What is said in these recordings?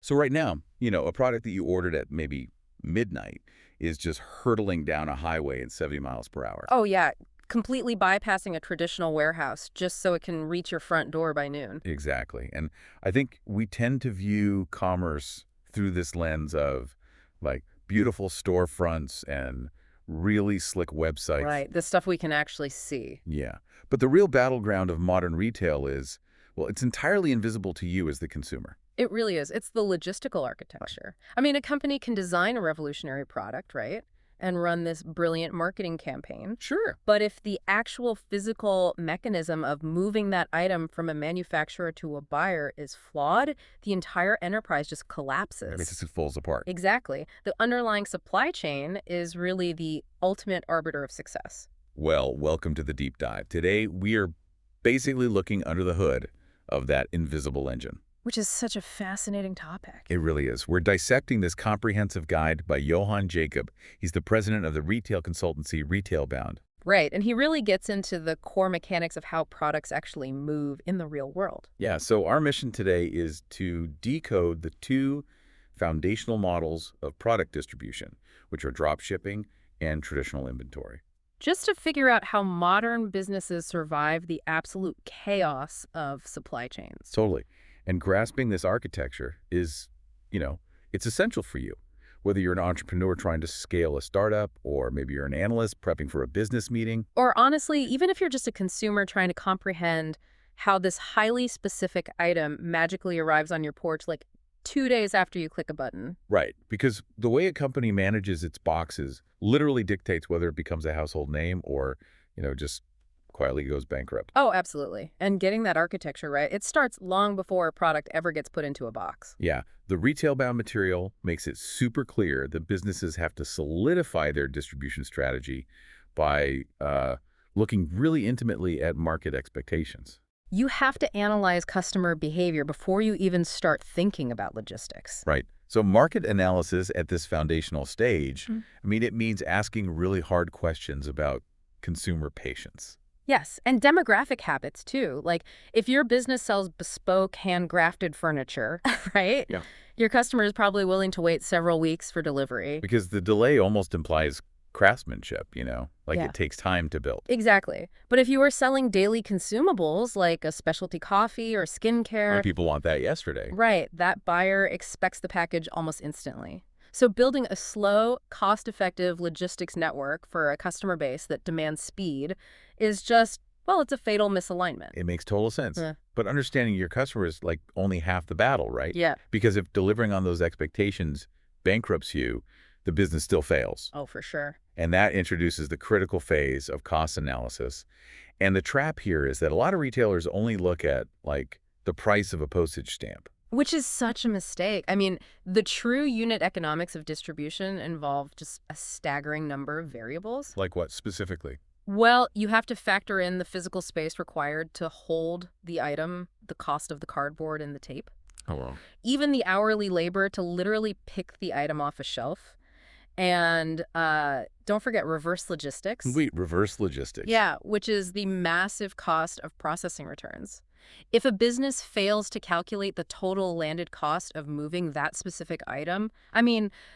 So right now, a product that you ordered at maybe midnight is just hurtling down a highway at 70 miles per hour. Oh, yeah, completely bypassing a traditional warehouse just so it can reach your front door by noon. Exactly. And I think we tend to view commerce through this lens of like beautiful storefronts and really slick websites. Right, the stuff we can actually see. Yeah. But the real battleground of modern retail is, well, it's entirely invisible to you as the consumer. It really is. It's the logistical architecture. I mean, a company can design a revolutionary product, right? And run this brilliant marketing campaign. Sure. But if the actual physical mechanism of moving that item from a manufacturer to a buyer is flawed, the entire enterprise just I mean, it collapses. just falls apart. Exactly. The underlying supply chain is really the ultimate arbiter of success. Well, welcome to the deep dive. Today, we are basically looking under the hood of that invisible engine. Which is such a fascinating topic. It really is. We're dissecting this comprehensive guide by Johann Jacob. He's the president of the retail consultancy Retailbound. Right, and he really gets into the core mechanics of how products actually move in the real world. Yeah, so our mission today is to decode the two foundational models of product distribution, which are dropshipping and traditional inventory. Just to figure out how modern businesses survive the absolute chaos of supply chains. Totally. And grasping this architecture is, it's essential for you. Whether you're an entrepreneur trying to scale a startup, or maybe you're an analyst prepping for a business meeting. Or honestly, even if you're just a consumer trying to comprehend how this highly specific item magically arrives on your porch like 2 days after you click a button. Right, because the way a company manages its boxes literally dictates whether it becomes a household name or, just quietly goes bankrupt. Oh, absolutely. And getting that architecture right, it starts long before a product ever gets put into a box. Yeah, the retail-bound material makes it super clear that businesses have to solidify their distribution strategy by looking really intimately at market expectations. You have to analyze customer behavior before you even start thinking about logistics. Right. So market analysis at this foundational stage, it means asking really hard questions about consumer patience. Yes, and demographic habits too. Like if your business sells bespoke hand-grafted furniture, right? Yeah. Your customer is probably willing to wait several weeks for delivery. Because the delay almost implies craftsmanship, Yeah. it takes time to build. Exactly. But if you are selling daily consumables like a specialty coffee or A lot skincare, of people want that yesterday. right, that buyer expects the package almost instantly. So building a slow, cost-effective logistics network for a customer base that demands speed is just, well, it's a fatal misalignment. It makes total sense. Yeah. But understanding your customer is like only half the battle, right? Yeah. Because if delivering on those expectations bankrupts you, the business still fails. Oh, for sure. And that introduces the critical phase of cost analysis. And the trap here is that a lot of retailers only look at, like, the price of a postage stamp. Which is such a mistake. I mean, the true unit economics of distribution involve just a staggering number of variables. Like what specifically? Well, you have to factor in the physical space required to hold the item, the cost of the cardboard and the tape, Oh, well. even the hourly labor to literally pick the item off a shelf. And don't forget reverse logistics. Wait, reverse logistics. Yeah, which is the massive cost of processing returns. If a business fails to calculate the total landed cost of moving that specific item,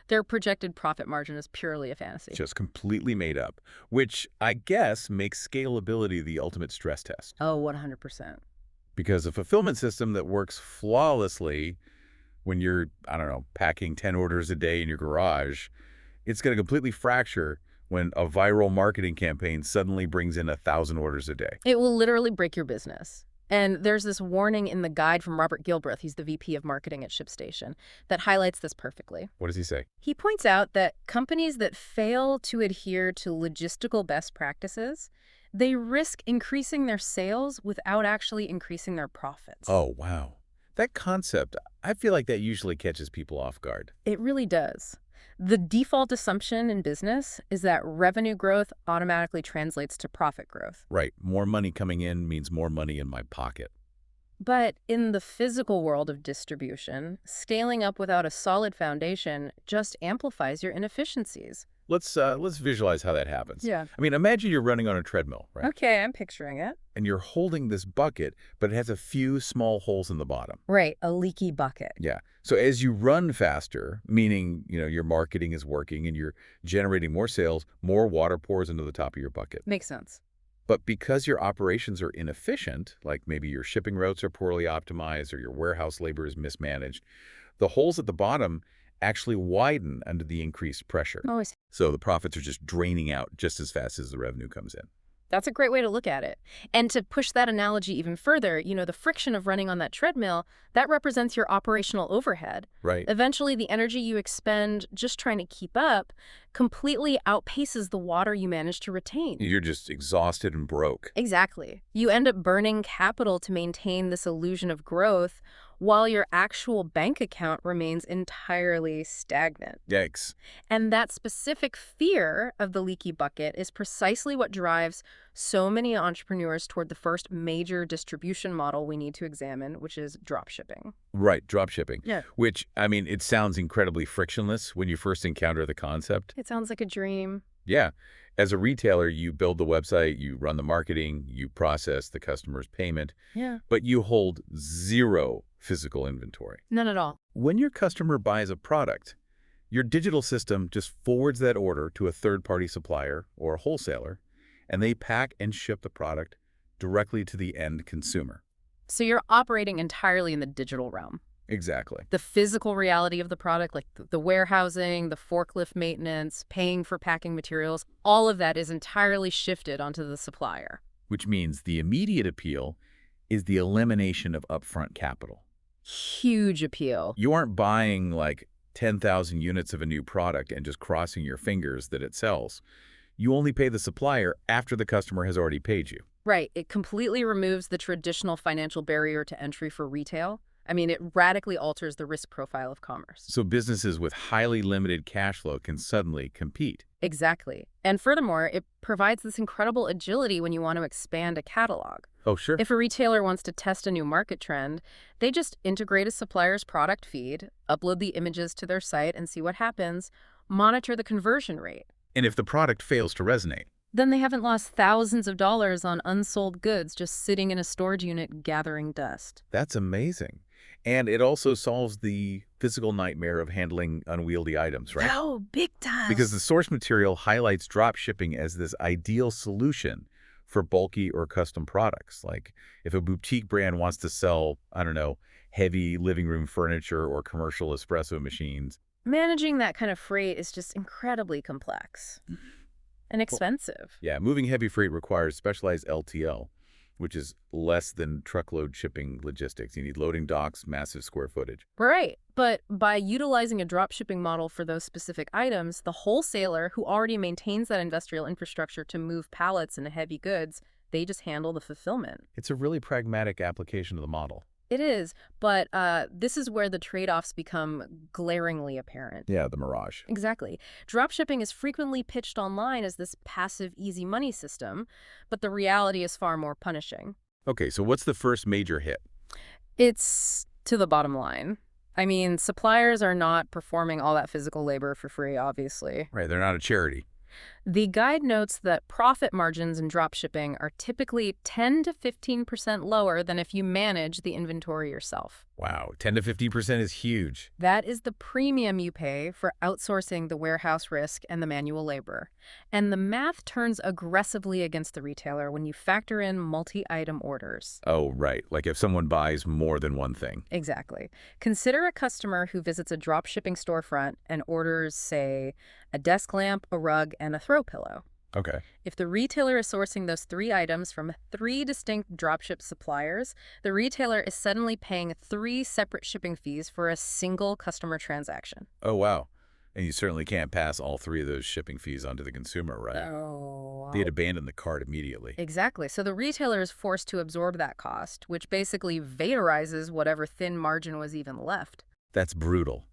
their projected profit margin is purely a fantasy. Just completely made up, which I guess makes scalability the ultimate stress test. Oh, 100%. Because a fulfillment system that works flawlessly when you're, packing 10 orders a day in your garage, it's going to completely fracture when a viral marketing campaign suddenly brings in 1,000 orders a day. It will literally break your business. And there's this warning in the guide from Robert Gilbreth, he's the VP of marketing at ShipStation, that highlights this perfectly. What does he say? He points out that companies that fail to adhere to logistical best practices, they risk increasing their sales without actually increasing their profits. Oh, wow. That concept, I feel like that usually catches people off guard. It really does. The default assumption in business is that revenue growth automatically translates to profit growth. Right. More money coming in means more money in my pocket. But in the physical world of distribution, scaling up without a solid foundation just amplifies your inefficiencies. Let's visualize how that happens. Yeah. I mean, imagine you're running on a treadmill, right? Okay, I'm picturing it. And you're holding this bucket, but it has a few small holes in the bottom. Right, a leaky bucket. Yeah. So as you run faster, meaning, your marketing is working and you're generating more sales, more water pours into the top of your bucket. Makes sense. But because your operations are inefficient, like maybe your shipping routes are poorly optimized or your warehouse labor is mismanaged, the holes at the bottom actually widen under the increased pressure. Oh, I see. So the profits are just draining out just as fast as the revenue comes in. That's a great way to look at it. And to push that analogy even further, the friction of running on that treadmill, that represents your operational overhead. Right. Eventually, the energy you expend just trying to keep up completely outpaces the water you manage to retain. You're just exhausted and broke. Exactly. You end up burning capital to maintain this illusion of growth while your actual bank account remains entirely stagnant. Yikes. And that specific fear of the leaky bucket is precisely what drives so many entrepreneurs toward the first major distribution model we need to examine, which is dropshipping. Right, dropshipping. Yeah. Which, I mean, it sounds incredibly frictionless when you first encounter the concept. It sounds like a dream. Yeah. As a retailer, you build the website, you run the marketing, you process the customer's payment, Yeah. but you hold zero physical inventory. None at all. When your customer buys a product, your digital system just forwards that order to a third-party supplier or a wholesaler, and they pack and ship the product directly to the end consumer. So you're operating entirely in the digital realm. Exactly. The physical reality of the product, like the warehousing, the forklift maintenance, paying for packing materials, all of that is entirely shifted onto the supplier. Which means the immediate appeal is the elimination of upfront capital. Huge appeal. You aren't buying like 10,000 units of a new product and just crossing your fingers that it sells. You only pay the supplier after the customer has already paid you. Right. It completely removes the traditional financial barrier to entry for retail. I mean, it radically alters the risk profile of commerce. So businesses with highly limited cash flow can suddenly compete. Exactly. And furthermore, it provides this incredible agility when you want to expand a catalog. Oh, sure. If a retailer wants to test a new market trend, they just integrate a supplier's product feed, upload the images to their site and see what happens, monitor the conversion rate. And if the product fails to resonate, Then they haven't lost thousands of dollars on unsold goods just sitting in a storage unit gathering dust. that's amazing. And it also solves the physical nightmare of handling unwieldy items, right? Oh, big time. Because the source material highlights drop shipping as this ideal solution for bulky or custom products. Like if a boutique brand wants to sell, I don't know, heavy living room furniture or commercial espresso machines. Managing that kind of freight is just incredibly complex and expensive. Yeah, moving heavy freight requires specialized LTL, which is less than truckload shipping logistics. You need loading docks, massive square footage. Right. But by utilizing a drop shipping model for those specific items, the wholesaler who already maintains that industrial infrastructure to move pallets and heavy goods, they just handle the fulfillment. It's a really pragmatic application of the model. It is, but this is where the trade-offs become glaringly apparent. Yeah, the mirage. Exactly. Dropshipping is frequently pitched online as this passive, easy money system, but the reality is far more punishing. Okay, so what's the first major hit? It's to the bottom line. I mean, suppliers are not performing all that physical labor for free, obviously. Right, they're not a charity. The guide notes that profit margins in dropshipping are typically 10 to 15% lower than if you manage the inventory yourself. Wow, 10 to 50% is huge. That is the premium you pay for outsourcing the warehouse risk and the manual labor. And the math turns aggressively against the retailer when you factor in multi-item orders. Oh, right. Like if someone buys more than one thing. Exactly. Consider a customer who visits a dropshipping storefront and orders, say, a desk lamp, a rug, and a throw pillow. Okay. If the retailer is sourcing those 3 items from 3 distinct dropship suppliers, the retailer is suddenly paying 3 separate shipping fees for a single customer transaction. Oh, wow. And you certainly can't pass all 3 of those shipping fees onto the consumer, right? Oh. They'd abandon the cart immediately. Exactly. So the retailer is forced to absorb that cost, which basically vaporizes whatever thin margin was even left. That's brutal.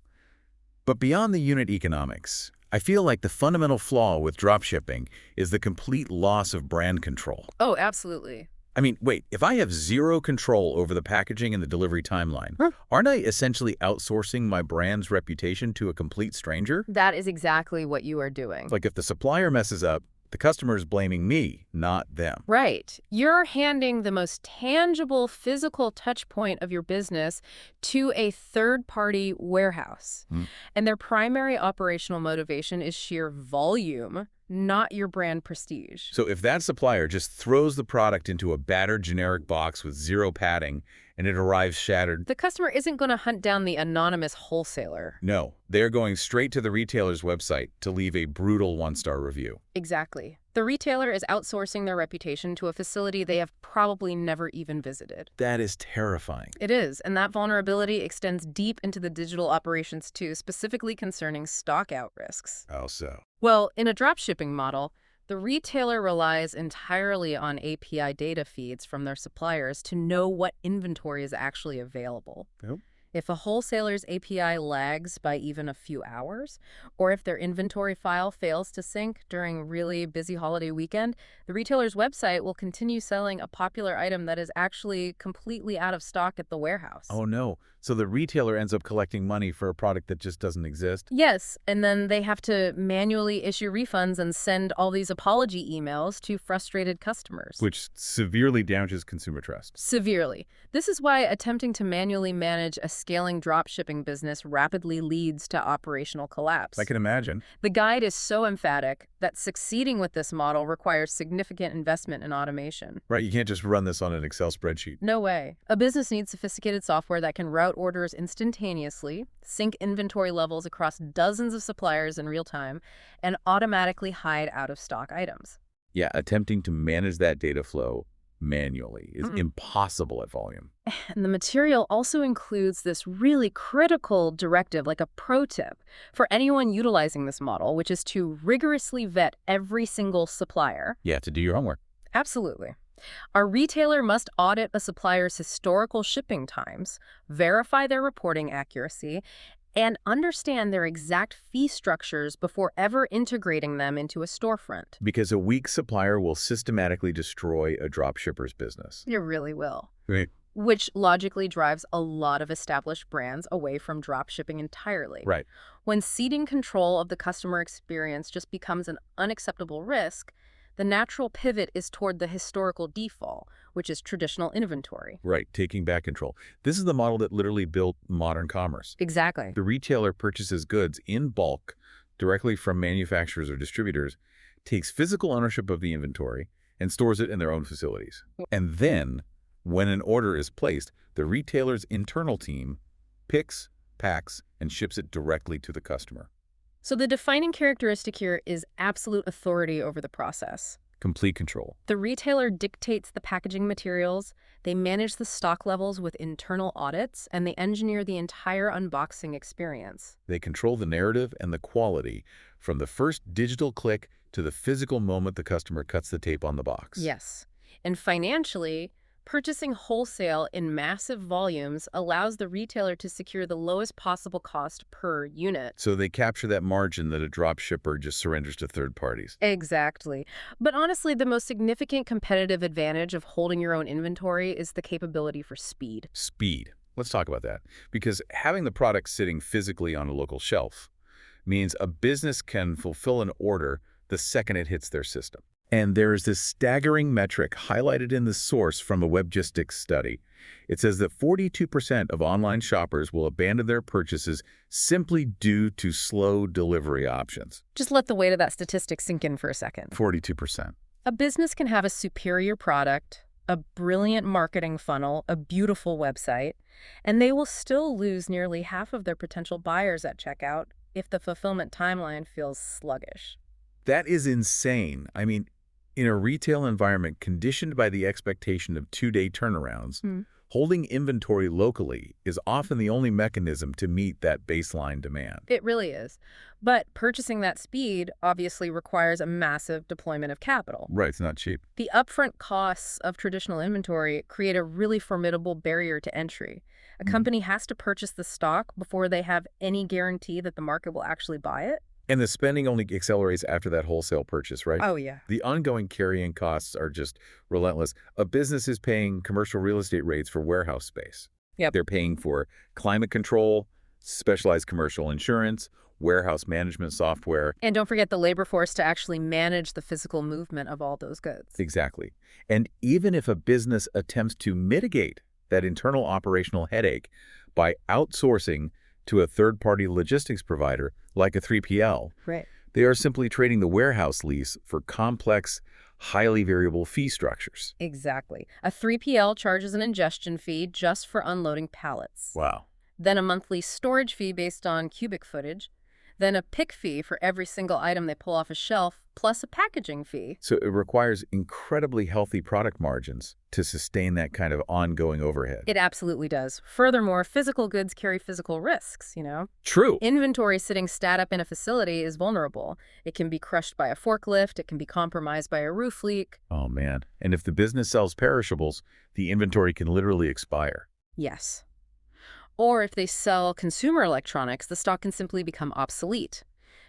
But beyond the unit economics, I feel like the fundamental flaw with dropshipping is the complete loss of brand control. Oh, absolutely. I mean, wait, if I have zero control over the packaging and the delivery timeline, Huh. aren't I essentially outsourcing my brand's reputation to a complete stranger? That is exactly what you are doing. Like if the supplier messes up, the customer is blaming me, not them. Right. You're handing the most tangible physical touch point of your business to a third-party warehouse. Hmm. And their primary operational motivation is sheer volume, not your brand prestige. So if that supplier just throws the product into a battered generic box with zero padding and it arrives shattered, The customer isn't going to hunt down the anonymous wholesaler. no, they're going straight to the retailer's website to leave a brutal one-star review. Exactly. The retailer is outsourcing their reputation to a facility they have probably never even visited. That is terrifying. It is, and that vulnerability extends deep into the digital operations too, specifically concerning stock-out risks. How so? Well, in a dropshipping model, the retailer relies entirely on API data feeds from their suppliers to know what inventory is actually available. Yep. If a wholesaler's API lags by even a few hours, or if their inventory file fails to sync during a really busy holiday weekend, the retailer's website will continue selling a popular item that is actually completely out of stock at the warehouse. Oh no, so the retailer ends up collecting money for a product that just doesn't exist? Yes, and then they have to manually issue refunds and send all these apology emails to frustrated customers. Which severely damages consumer trust. Severely. This is why attempting to manually manage a scaling dropshipping business rapidly leads to operational collapse. I can imagine. The guide is so emphatic that succeeding with this model requires significant investment in automation. Right, you can't just run this on an Excel spreadsheet. No way. A business needs sophisticated software that can route orders instantaneously, sync inventory levels across dozens of suppliers in real time, and automatically hide out-of-stock items. Yeah, attempting to manage that data flow manually is impossible at volume. And the material also includes this really critical directive, like a pro tip, for anyone utilizing this model, which is to rigorously vet every single supplier. Yeah, to do your homework. Absolutely. Our retailer must audit a supplier's historical shipping times, verify their reporting accuracy, and understand their exact fee structures before ever integrating them into a storefront. Because a weak supplier will systematically destroy a dropshipper's business. It really will. Right. Which logically drives a lot of established brands away from dropshipping entirely. Right. When ceding control of the customer experience just becomes an unacceptable risk, the natural pivot is toward the historical default, which is traditional inventory. Right, taking back control. This is the model that literally built modern commerce. Exactly. The retailer purchases goods in bulk directly from manufacturers or distributors, takes physical ownership of the inventory, and stores it in their own facilities. And then, when an order is placed, the retailer's internal team picks, packs, and ships it directly to the customer. So the defining characteristic here is absolute authority over the process. Complete control. The retailer dictates the packaging materials, they manage the stock levels with internal audits, and they engineer the entire unboxing experience. They control the narrative and the quality from the first digital click to the physical moment the customer cuts the tape on the box. Yes. And financially, purchasing wholesale in massive volumes allows the retailer to secure the lowest possible cost per unit. So they capture that margin that a drop shipper just surrenders to third parties. Exactly. But honestly, the most significant competitive advantage of holding your own inventory is the capability for speed. Speed. Let's talk about that. Because having the product sitting physically on a local shelf means a business can fulfill an order the second it hits their system. And there is this staggering metric highlighted in the source from a Webgistics study. It says that 42% of online shoppers will abandon their purchases simply due to slow delivery options. Just let the weight of that statistic sink in for a second. 42%. A business can have a superior product, a brilliant marketing funnel, a beautiful website, and they will still lose nearly half of their potential buyers at checkout if the fulfillment timeline feels sluggish. That is insane. I mean, in a retail environment conditioned by the expectation of two-day turnarounds, holding inventory locally is often the only mechanism to meet that baseline demand. It really is. But purchasing that speed obviously requires a massive deployment of capital. Right, it's not cheap. The upfront costs of traditional inventory create a really formidable barrier to entry. A company has to purchase the stock before they have any guarantee that the market will actually buy it. And the spending only accelerates after that wholesale purchase, right? Oh, yeah. The ongoing carrying costs are just relentless. A business is paying commercial real estate rates for warehouse space. Yep. They're paying for climate control, specialized commercial insurance, warehouse management software. And don't forget the labor force to actually manage the physical movement of all those goods. Exactly. And even if a business attempts to mitigate that internal operational headache by outsourcing to a third-party logistics provider like a 3PL, Right. they are simply trading the warehouse lease for complex, highly variable fee structures. Exactly. A 3PL charges an ingestion fee just for unloading pallets. Wow. Then a monthly storage fee based on cubic footage. Then a pick fee for every single item they pull off a shelf, plus a packaging fee. So it requires incredibly healthy product margins to sustain that kind of ongoing overhead. It absolutely does. Furthermore, physical goods carry physical risks, you know? True. Inventory sitting stat up in a facility is vulnerable. It can be crushed by a forklift, it can be compromised by a roof leak. Oh, man. And if the business sells perishables, the inventory can literally expire. Yes. Or if they sell consumer electronics, the stock can simply become obsolete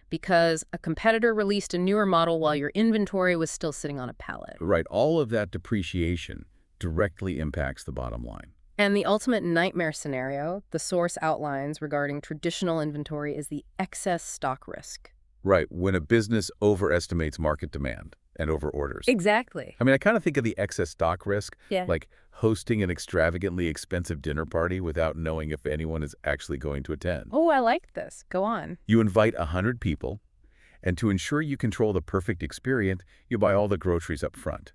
because a competitor released a newer model while your inventory was still sitting on a pallet. Right. All of that depreciation directly impacts the bottom line. And the ultimate nightmare scenario, the source outlines regarding traditional inventory, is the excess stock risk. Right. When a business overestimates market demand and overorders. Exactly. I mean, I kind of think of the excess stock risk, Yeah. like hosting an extravagantly expensive dinner party without knowing if anyone is actually going to attend. Oh, I like this. Go on. You invite 100 people, and to ensure you control the perfect experience, you buy all the groceries up front.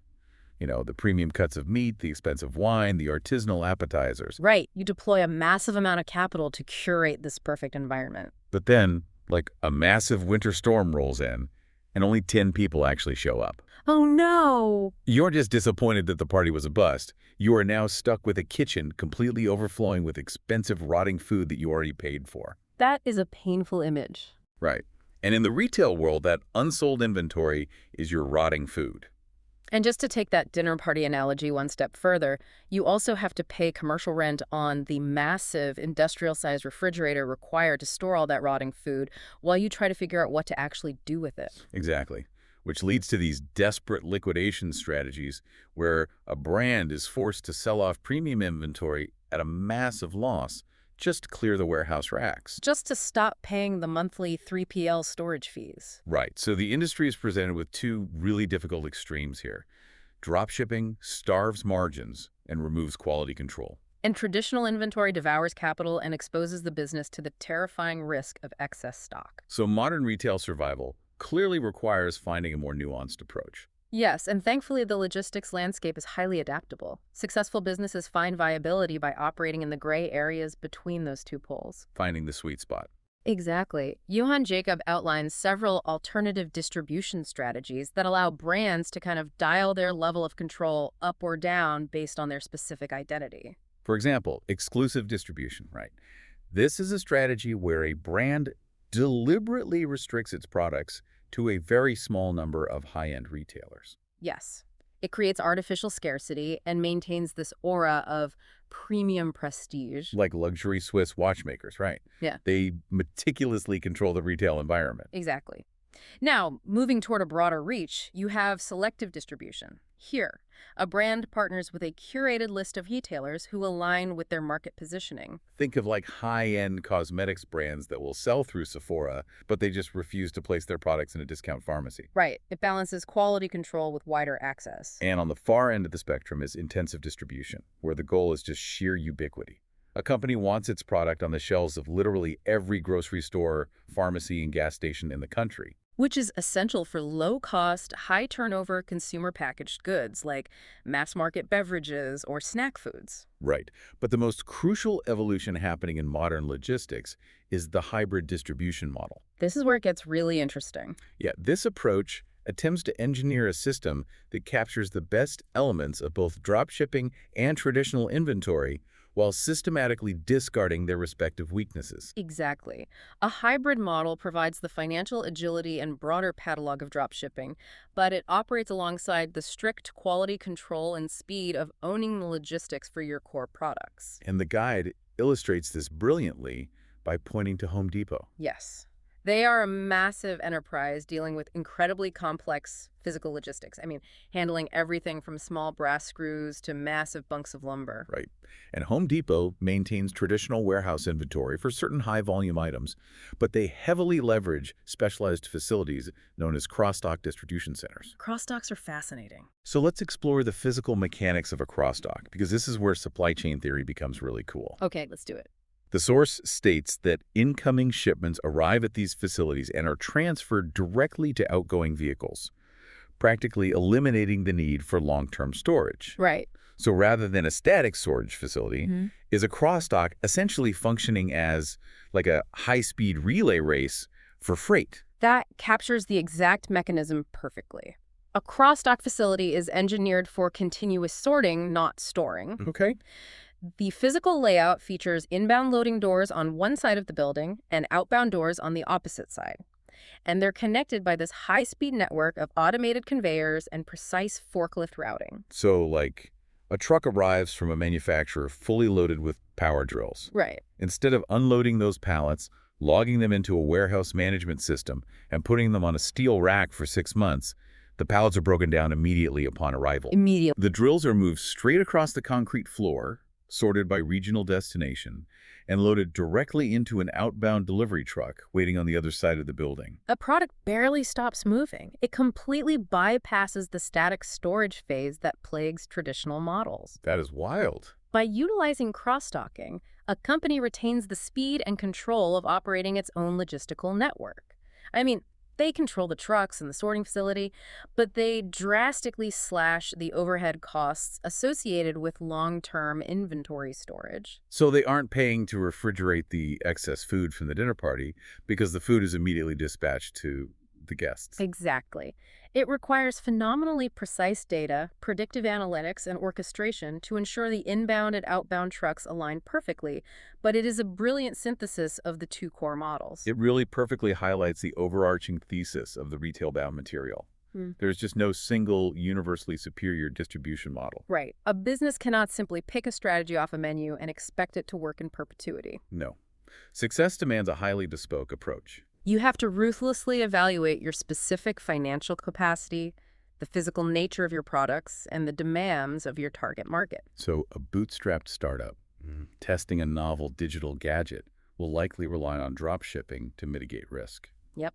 You know, the premium cuts of meat, the expensive wine, the artisanal appetizers. Right. You deploy a massive amount of capital to curate this perfect environment. But then, like, a massive winter storm rolls in, and only 10 people actually show up. Oh, no. You're just disappointed that the party was a bust. You are now stuck with a kitchen completely overflowing with expensive rotting food that you already paid for. That is a painful image. Right. And in the retail world, that unsold inventory is your rotting food. And just to take that dinner party analogy one step further, you also have to pay commercial rent on the massive industrial-sized refrigerator required to store all that rotting food while you try to figure out what to actually do with it. Exactly. Which leads to these desperate liquidation strategies where a brand is forced to sell off premium inventory at a massive loss just to clear the warehouse racks. Just to stop paying the monthly 3PL storage fees. Right. So the industry is presented with two really difficult extremes here. Dropshipping starves margins and removes quality control. And traditional inventory devours capital and exposes the business to the terrifying risk of excess stock. So modern retail survival clearly requires finding a more nuanced approach. Yes, and thankfully the logistics landscape is highly adaptable. Successful businesses find viability by operating in the gray areas between those two poles. Finding the sweet spot. Exactly. Johann Jacob outlines several alternative distribution strategies that allow brands to kind of dial their level of control up or down based on their specific identity. For example, exclusive distribution, right? This is a strategy where a brand deliberately restricts its products to a very small number of high-end retailers. Yes. It creates artificial scarcity and maintains this aura of premium prestige. Like luxury Swiss watchmakers, right? Yeah. They meticulously control the retail environment. Exactly. Now, moving toward a broader reach, you have selective distribution. Here, a brand partners with a curated list of retailers who align with their market positioning. Think of like high-end cosmetics brands that will sell through Sephora, but they just refuse to place their products in a discount pharmacy. Right. It balances quality control with wider access. And on the far end of the spectrum is intensive distribution, where the goal is just sheer ubiquity. A company wants its product on the shelves of literally every grocery store, pharmacy, and gas station in the country. Which is essential for low-cost, high-turnover consumer packaged goods like mass-market beverages or snack foods. Right. But the most crucial evolution happening in modern logistics is the hybrid distribution model. This is where it gets really interesting. Yeah, this approach attempts to engineer a system that captures the best elements of both dropshipping and traditional inventory while systematically discarding their respective weaknesses. Exactly. A hybrid model provides the financial agility and broader catalog of dropshipping, but it operates alongside the strict quality control and speed of owning the logistics for your core products. And the guide illustrates this brilliantly by pointing to Home Depot. Yes. They are a massive enterprise dealing with incredibly complex physical logistics. I mean, handling everything from small brass screws to massive bunks of lumber. Right. And Home Depot maintains traditional warehouse inventory for certain high-volume items, but they heavily leverage specialized facilities known as cross-dock distribution centers. Cross-docks are fascinating. So let's explore the physical mechanics of a cross-dock, because this is where supply chain theory becomes really cool. Okay, let's do it. The source states that incoming shipments arrive at these facilities and are transferred directly to outgoing vehicles, practically eliminating the need for long-term storage. Right. So rather than a static storage facility, is a cross-dock essentially functioning as like a high-speed relay race for freight. That captures the exact mechanism perfectly. A cross-dock facility is engineered for continuous sorting, not storing. Okay. The physical layout features inbound loading doors on one side of the building and outbound doors on the opposite side. And they're connected by this high-speed network of automated conveyors and precise forklift routing. So like a truck arrives from a manufacturer fully loaded with power drills. Right. Instead of unloading those pallets, logging them into a warehouse management system, and putting them on a steel rack for 6 months, the pallets are broken down immediately upon arrival. Immediately. The drills are moved straight across the concrete floor, sorted by regional destination, and loaded directly into an outbound delivery truck waiting on the other side of the building. A product barely stops moving. It completely bypasses the static storage phase that plagues traditional models. That is wild. By utilizing cross-docking, a company retains the speed and control of operating its own logistical network. I mean, they control the trucks and the sorting facility, but they drastically slash the overhead costs associated with long-term inventory storage. So they aren't paying to refrigerate the excess food from the dinner party because the food is immediately dispatched to the guests. Exactly. It requires phenomenally precise data, predictive analytics, and orchestration to ensure the inbound and outbound trucks align perfectly, but it is a brilliant synthesis of the two core models. It really perfectly highlights the overarching thesis of the Retailbound material. There's just no single universally superior distribution model. Right. A business cannot simply pick a strategy off a menu and expect it to work in perpetuity. No. Success demands a highly bespoke approach. You have to ruthlessly evaluate your specific financial capacity, the physical nature of your products, and the demands of your target market. So a bootstrapped startup testing a novel digital gadget will likely rely on dropshipping to mitigate risk. Yep.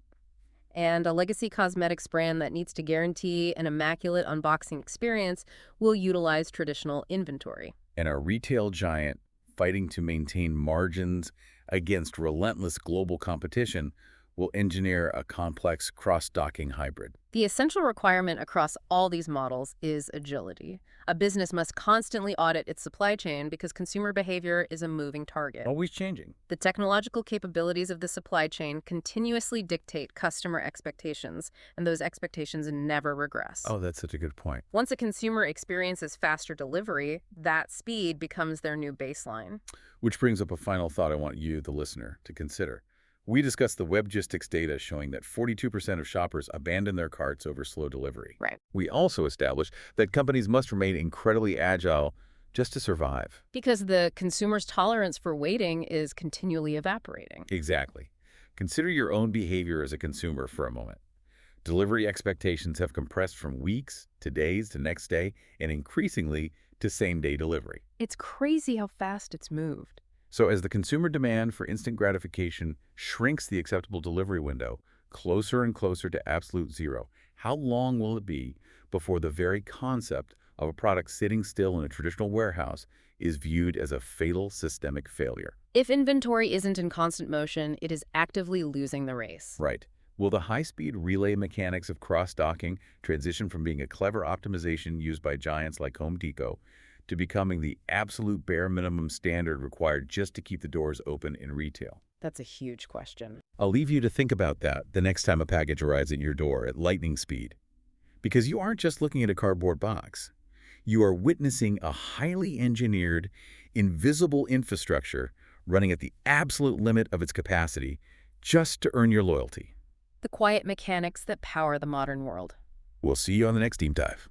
And a legacy cosmetics brand that needs to guarantee an immaculate unboxing experience will utilize traditional inventory. And a retail giant fighting to maintain margins against relentless global competition will engineer a complex cross-docking hybrid. The essential requirement across all these models is agility. A business must constantly audit its supply chain because consumer behavior is a moving target. Always changing. The technological capabilities of the supply chain continuously dictate customer expectations, and those expectations never regress. Oh, that's such a good point. Once a consumer experiences faster delivery, that speed becomes their new baseline. Which brings up a final thought I want you, the listener, to consider. We discussed the Webgistics data showing that 42% of shoppers abandon their carts over slow delivery. Right. We also established that companies must remain incredibly agile just to survive. Because the consumer's tolerance for waiting is continually evaporating. Exactly. Consider your own behavior as a consumer for a moment. Delivery expectations have compressed from weeks to days to next day and increasingly to same-day delivery. It's crazy how fast it's moved. So as the consumer demand for instant gratification shrinks the acceptable delivery window closer and closer to absolute zero, how long will it be before the very concept of a product sitting still in a traditional warehouse is viewed as a fatal systemic failure? If inventory isn't in constant motion, it is actively losing the race. Right. Will the high-speed relay mechanics of cross-docking transition from being a clever optimization used by giants like Home Depot to becoming the absolute bare minimum standard required just to keep the doors open in retail? That's a huge question. I'll leave you to think about that the next time a package arrives at your door at lightning speed. Because you aren't just looking at a cardboard box. You are witnessing a highly engineered, invisible infrastructure running at the absolute limit of its capacity just to earn your loyalty. The quiet mechanics that power the modern world. We'll see you on the next Deep Dive.